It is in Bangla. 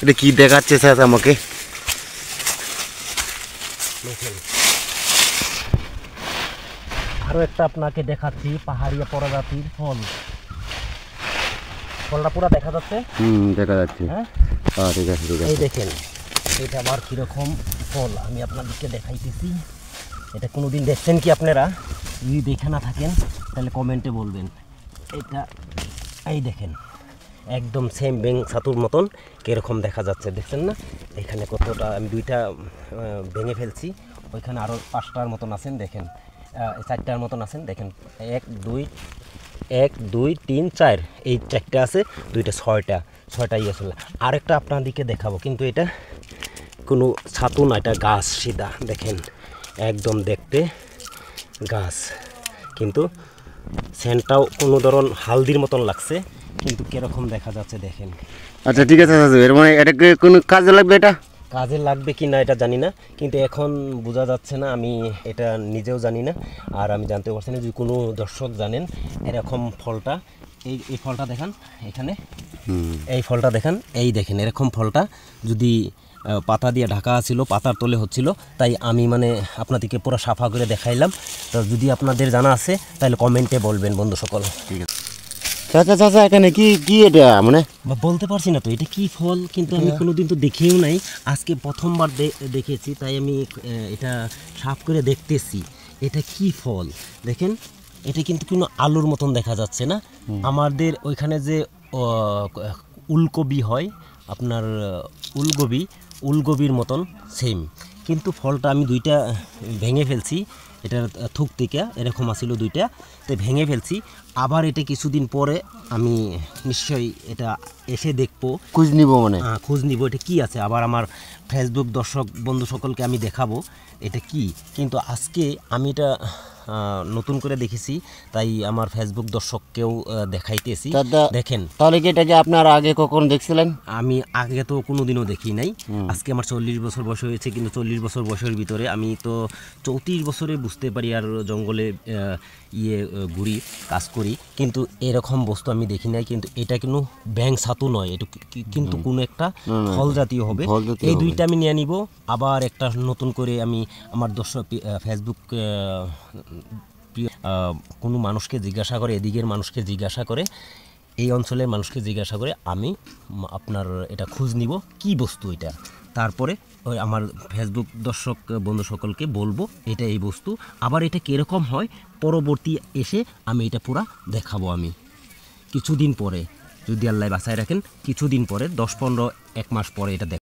এটা কি দেখাচ্ছে স্যার আমাকে? আরো একটা আপনাকে দেখাচ্ছি পাহাড়িয়া প্রজাতির ফল। ফলটা পুরো দেখা যাচ্ছে? দেখা যাচ্ছে। হ্যাঁ ঠিক আছে ঠিক এই আছে। দেখেন এটা আবার কিরকম ফল আমি আপনাদেরকে দেখাইতেছি। এটা কোনোদিন দেখছেন কি আপনারা? যদি দেখে না থাকেন তাহলে কমেন্টে বলবেন। এটা এই দেখেন একদম সেম ব্যাং ছাতুর মতন কীরকম দেখা যাচ্ছে, দেখছেন না? এখানে কতটা আমি দুইটা ভেঙে ফেলছি, ওইখানে আরও 5টার মতন আছেন দেখেন, 4টার মতন আছেন দেখেন। 1 2 3 4 এই 4টে আছে, দুইটা 6টাই আসলে। আরেকটা আপনাদেরকে দেখাবো, কিন্তু এটা কোনো ছাতু না, এটা গাছ সিধা দেখেন, একদম দেখতে গাছ, কিন্তু সেন্টটাও কোনো ধরন হালদির মতন লাগছে, কিন্তু কিরকম দেখা যাচ্ছে দেখেন। আচ্ছা ঠিক আছে দাদু, এর মানে এটা কোনো কাজে লাগবে? এটা কাজে লাগবে কি না এটা জানি না, কিন্তু এখন বোঝা যাচ্ছে না, আমি এটা নিজেও জানি না, আর আমি জানতে পারছি না। যদি কোনো দর্শক জানেন এরকম ফলটা, এই ফলটা দেখান এখানে, এই ফলটা দেখান, এই দেখেন এরকম ফলটা যদি পাতা দিয়ে ঢাকা ছিল, পাতার তলে হচ্ছিল, তাই আমি মানে আপনাদেরকে পুরো সাফা করে দেখাইলাম। তো যদি আপনাদের জানা আছে তাহলে কমেন্টে বলবেন বন্ধু সকল। ঠিক আছে। চাচা চাচা এখানে কি কি এটা মানে বলতে পারছি না তো এটা কি ফল, কিন্তু আমি কোনোদিন তো দেখেও নাই, আজকে প্রথমবার দেখেছি, তাই আমি এটা সাফ করে দেখতেছি এটা কি ফল। দেখেন এটা কিন্তু কোনো আলুর মতন দেখা যাচ্ছে না। আমাদের ওইখানে যে উলকপি হয় আপনার, উলকপির মতন সেম, কিন্তু ফলটা আমি দুইটা ভেঙে ফেলছি, এটার থুক থেকে এরকম আসছিল দুইটা, তো ভেঙে ফেলছি। আবার এটা কিছুদিন পরে আমি নিশ্চয়ই এটা এসে দেখবো, খোঁজ নিব, মানে খোঁজ নিব এটা কি আছে, আবার আমার ফেসবুক দর্শক বন্ধু সকলকে আমি দেখাবো এটা কি। কিন্তু আজকে আমি এটা নতুন করে দেখেছি, তাই আমার ফেসবুক দর্শককেও দেখাইতেছি। দেখেন তাহলে কি এটা কি আপনার আগে কখন দেখছিলেন? আমি আগে তো কোনোদিনও দেখি নাই, আজকে আমার 40 বছর বয়স হয়েছে, কিন্তু 40 বছর বয়সের ভিতরে আমি তো 34 বছরে বুঝতে পারি আর জঙ্গলে ঘুরি, কাজ করি, কিন্তু এরকম বস্তু আমি দেখি নাই। কিন্তু এটা কিন্তু ব্যাং ছাতু নয়, এটা কিন্তু কোনো একটা ফল জাতীয় হবে। এই দুইটা আমি নিয়ে নিব, আবার একটা নতুন করে আমি আমার দর্শক ফেসবুক কোনো মানুষকে জিজ্ঞাসা করে, এদিকের মানুষকে জিজ্ঞাসা করে, এই অঞ্চলের মানুষকে জিজ্ঞাসা করে আমি আপনার এটা খোঁজ নিব কি বস্তু এটা, তারপরে ওই আমার ফেসবুক দর্শক বন্ধু সকলকে বলবো এটা এই বস্তু। আবার এটা কীরকম হয় পরবর্তী এসে আমি এটা পুরা দেখাবো। আমি কিছুদিন পরে, যদি আল্লাহ বাঁচায় রাখেন, কিছুদিন পরে 10-15 এক মাস পরে এটা